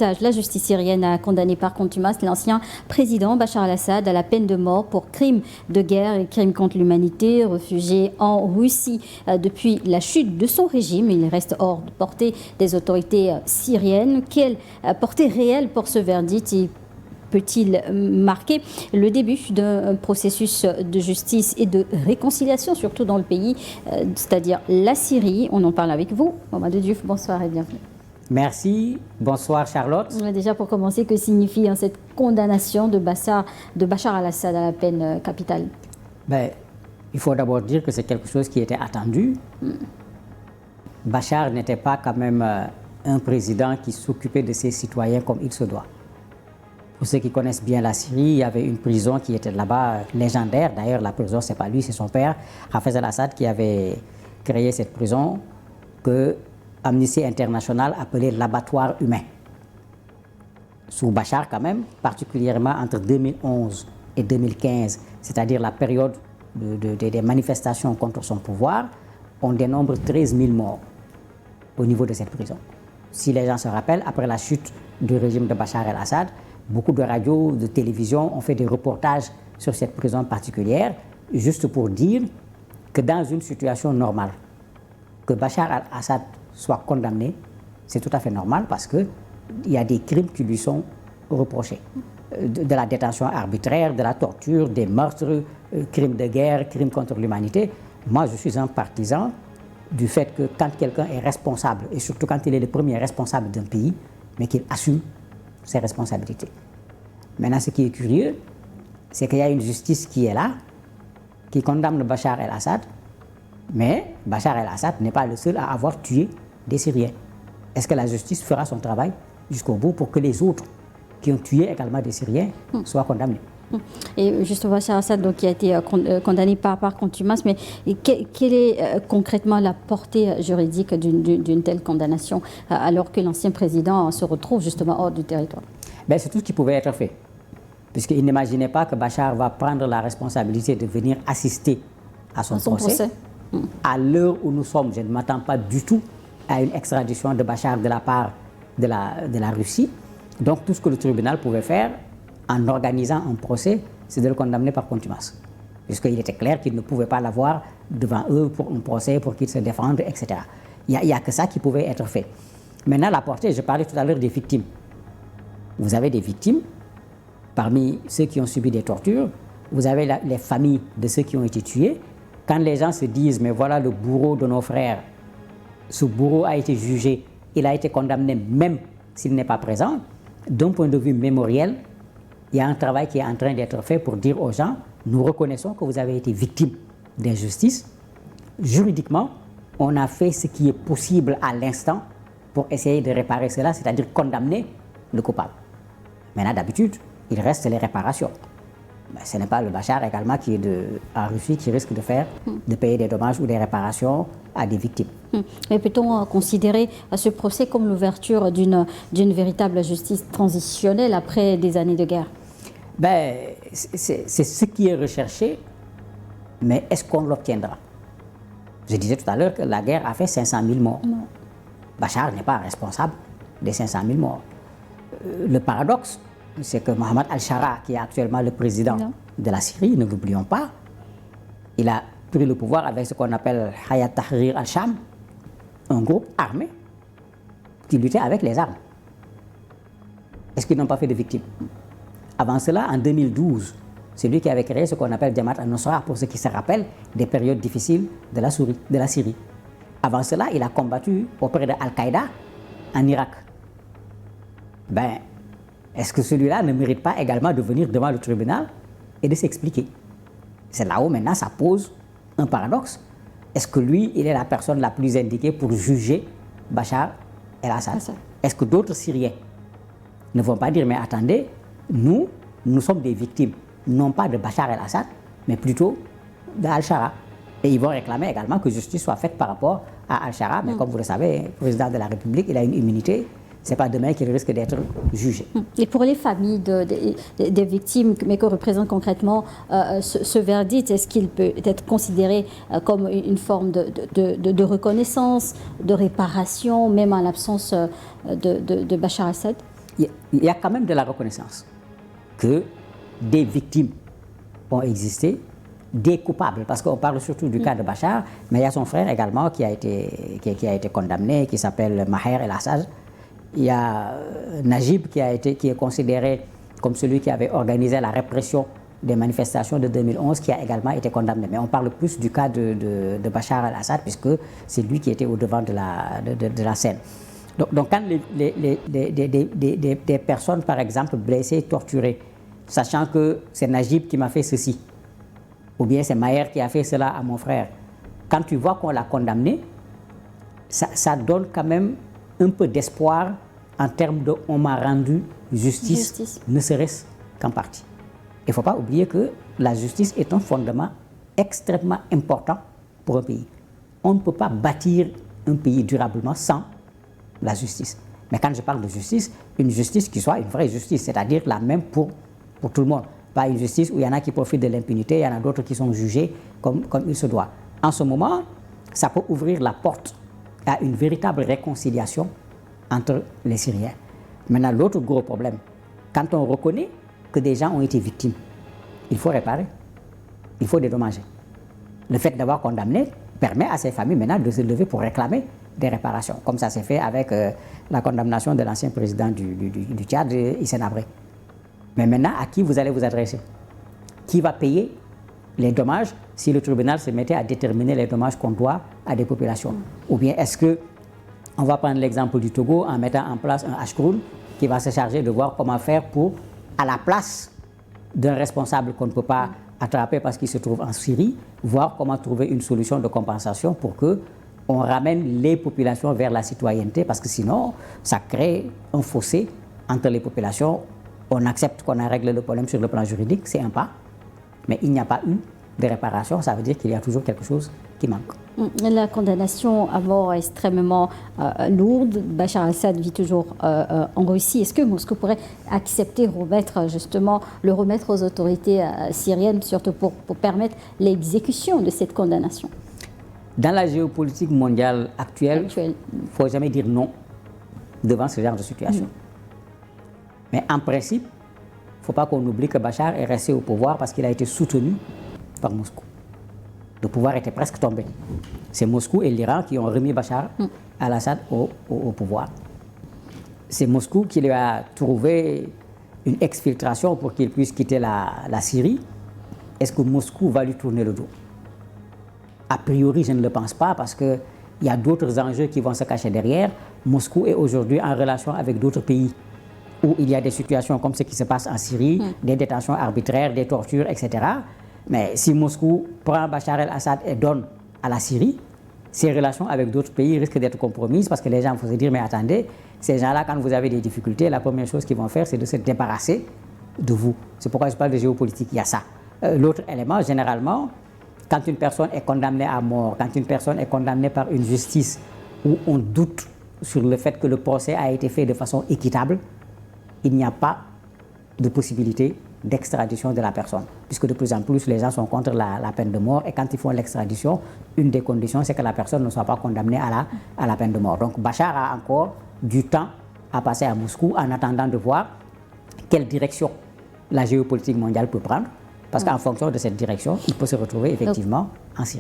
La justice syrienne a condamné par contumace l'ancien président Bachar al-Assad à la peine de mort pour crimes de guerre et crimes contre l'humanité. Réfugié en Russie depuis la chute de son régime, il reste hors de portée des autorités syriennes. Quelle portée réelle pour ce verdict peut-il marquer le début d'un processus de justice et de réconciliation, surtout dans le pays, c'est-à-dire la Syrie? On en parle avec vous. Mamadou Diouf, bonsoir et bienvenue. Merci. Bonsoir Charlotte. Déjà pour commencer, que signifie cette condamnation de Bachar al-Assad à la peine capitale? Il faut d'abord dire que c'est quelque chose qui était attendu. Bachar n'était pas quand même un président qui s'occupait de ses citoyens comme il se doit. Pour ceux qui connaissent bien la Syrie, il y avait une prison qui était là-bas légendaire. D'ailleurs, la prison, ce n'est pas lui, c'est son père, Hafez al-Assad, qui avait créé cette prison que Amnesty International appelait l'abattoir humain. Sous Bachar quand même, particulièrement entre 2011 et 2015, c'est-à-dire la période des manifestations contre son pouvoir, on dénombre 13 000 morts au niveau de cette prison. Si les gens se rappellent, après la chute du régime de Bachar el-Assad, beaucoup de radios, de télévision ont fait des reportages sur cette prison particulière, juste pour dire que dans une situation normale, que Bachar al-Assad soit condamné, c'est tout à fait normal parce qu'il y a des crimes qui lui sont reprochés. De la détention arbitraire, de la torture, des meurtres, crimes de guerre, crimes contre l'humanité. Moi, je suis un partisan du fait que quand quelqu'un est responsable, et surtout quand il est le premier responsable d'un pays, mais qu'il assume ses responsabilités. Maintenant, ce qui est curieux, c'est qu'il y a une justice qui est là, qui condamne Bachar el-Assad, mais Bachar el-Assad n'est pas le seul à avoir tué des Syriens. Est-ce que la justice fera son travail jusqu'au bout pour que les autres qui ont tué également des Syriens soient condamnés? Et justement, Bachar al-Assad qui a été condamné par contumace, mais quelle est concrètement la portée juridique d'une telle condamnation alors que l'ancien président se retrouve justement hors du territoire? C'est tout ce qui pouvait être fait, puisqu'il n'imaginait pas que Bachar va prendre la responsabilité de venir assister à son procès. À l'heure où nous sommes, je ne m'attends pas du tout à une extradition de Bachar de la part de la Russie. Donc tout ce que le tribunal pouvait faire en organisant un procès, c'est de le condamner par contumace. Puisqu'il était clair qu'il ne pouvait pas l'avoir devant eux pour un procès, pour qu'il se défende, etc. Il n'y a que ça qui pouvait être fait. Maintenant, la portée, je parlais tout à l'heure des victimes. Vous avez des victimes, parmi ceux qui ont subi des tortures, vous avez les familles de ceux qui ont été tués. Quand les gens se disent, mais voilà le bourreau de nos frères, ce bourreau a été jugé, il a été condamné même s'il n'est pas présent, d'un point de vue mémoriel, il y a un travail qui est en train d'être fait pour dire aux gens, nous reconnaissons que vous avez été victime d'injustice. Juridiquement, on a fait ce qui est possible à l'instant pour essayer de réparer cela, c'est-à-dire condamner le coupable. Maintenant, d'habitude, il reste les réparations. Mais ce n'est pas le Bachar également qui est en Russie qui risque de payer des dommages ou des réparations à des victimes. Mais peut-on considérer ce procès comme l'ouverture d'une véritable justice transitionnelle après des années de guerre? C'est ce qui est recherché, mais est-ce qu'on l'obtiendra? Je disais tout à l'heure que la guerre a fait 500 000 morts. Non. Bachar n'est pas responsable des 500 000 morts. Le paradoxe, c'est que Mohamed al-Shara, qui est actuellement le président de la Syrie, ne l'oublions pas, il a pris le pouvoir avec ce qu'on appelle Hayat Tahrir al-Sham, un groupe armé qui luttait avec les armes. Est-ce qu'ils n'ont pas fait de victimes? Avant cela, en 2012, c'est lui qui avait créé ce qu'on appelle Jamaat al-Nusra, pour ceux qui se rappellent des périodes difficiles de la Syrie. Avant cela, il a combattu auprès de Al-Qaïda en Irak. Est-ce que celui-là ne mérite pas également de venir devant le tribunal et de s'expliquer? C'est là où maintenant ça pose un paradoxe. Est-ce que lui, il est la personne la plus indiquée pour juger Bachar el-Assad? Est-ce que d'autres Syriens ne vont pas dire, mais attendez, nous sommes des victimes, non pas de Bachar el-Assad, mais plutôt d'Al-Shara. Et ils vont réclamer également que justice soit faite par rapport à Al-Shara. Mais comme vous le savez, le président de la République, il a une immunité. Ce n'est pas demain qu'il risque d'être jugé. Et pour les familles des victimes, mais que représente concrètement ce verdict, est-ce qu'il peut être considéré comme une forme de reconnaissance, de réparation, même en l'absence de Bachar al-Assad? il y a quand même de la reconnaissance que des victimes ont existé, des coupables, parce qu'on parle surtout du cas de Bachar, mais il y a son frère également qui a été condamné, qui s'appelle Maher El-Assad. Il y a Najib qui est considéré comme celui qui avait organisé la répression des manifestations de 2011, qui a également été condamné. Mais on parle plus du cas de Bachar el-Assad, puisque c'est lui qui était au devant de la scène. Donc quand des personnes, par exemple, blessées, torturées, sachant que c'est Najib qui m'a fait ceci, ou bien c'est Maher qui a fait cela à mon frère, quand tu vois qu'on l'a condamné, ça donne quand même un peu d'espoir en termes de on m'a rendu justice. Ne serait-ce qu'en partie. Il ne faut pas oublier que la justice est un fondement extrêmement important pour un pays. On ne peut pas bâtir un pays durablement sans la justice. Mais quand je parle de justice, une justice qui soit une vraie justice, c'est-à-dire la même pour tout le monde. Pas une justice où il y en a qui profitent de l'impunité, il y en a d'autres qui sont jugés comme il se doit. En ce moment, ça peut ouvrir la porte à une véritable réconciliation entre les Syriens. Maintenant, l'autre gros problème, quand on reconnaît que des gens ont été victimes, il faut réparer, il faut dédommager. Le fait d'avoir condamné permet à ces familles maintenant de se lever pour réclamer des réparations, comme ça s'est fait avec la condamnation de l'ancien président du Tchad, Hissène Habré. Mais maintenant, à qui vous allez vous adresser? Qui va payer les dommages si le tribunal se mettait à déterminer les dommages qu'on doit à des populations? Ou bien est-ce qu'on va prendre l'exemple du Togo en mettant en place un Ashkroun qui va se charger de voir comment faire pour, à la place d'un responsable qu'on ne peut pas attraper parce qu'il se trouve en Syrie, voir comment trouver une solution de compensation pour qu'on ramène les populations vers la citoyenneté, parce que sinon, ça crée un fossé entre les populations. On accepte qu'on a réglé le problème sur le plan juridique, c'est un pas, mais il n'y a pas eu de réparation, ça veut dire qu'il y a toujours quelque chose qui manque. La condamnation à mort est extrêmement lourde. Bachar el-Assad vit toujours en Russie. Est-ce que Moscou pourrait accepter le remettre aux autorités syriennes, surtout pour permettre l'exécution de cette condamnation? Dans la géopolitique mondiale actuelle, il ne faut jamais dire non devant ce genre de situation. Mais en principe, il ne faut pas qu'on oublie que Bachar est resté au pouvoir parce qu'il a été soutenu par Moscou. Le pouvoir était presque tombé. C'est Moscou et l'Iran qui ont remis Bachar el-Assad au pouvoir. C'est Moscou qui lui a trouvé une exfiltration pour qu'il puisse quitter la Syrie. Est-ce que Moscou va lui tourner le dos? A priori, je ne le pense pas, parce qu'il y a d'autres enjeux qui vont se cacher derrière. Moscou est aujourd'hui en relation avec d'autres pays où il y a des situations comme ce qui se passe en Syrie, des détentions arbitraires, des tortures, etc. Mais si Moscou prend Bachar el-Assad et donne à la Syrie, ses relations avec d'autres pays risquent d'être compromises, parce que les gens vont se dire, mais attendez, ces gens-là, quand vous avez des difficultés, la première chose qu'ils vont faire, c'est de se débarrasser de vous. C'est pourquoi je parle de géopolitique, il y a ça. L'autre élément, généralement, quand une personne est condamnée à mort, quand une personne est condamnée par une justice où on doute sur le fait que le procès a été fait de façon équitable, il n'y a pas de possibilité d'extradition de la personne, puisque de plus en plus les gens sont contre la peine de mort, et quand ils font l'extradition, une des conditions c'est que la personne ne soit pas condamnée à la peine de mort. Donc Bachar a encore du temps à passer à Moscou en attendant de voir quelle direction la géopolitique mondiale peut prendre, parce qu'en fonction de cette direction, il peut se retrouver effectivement en Syrie.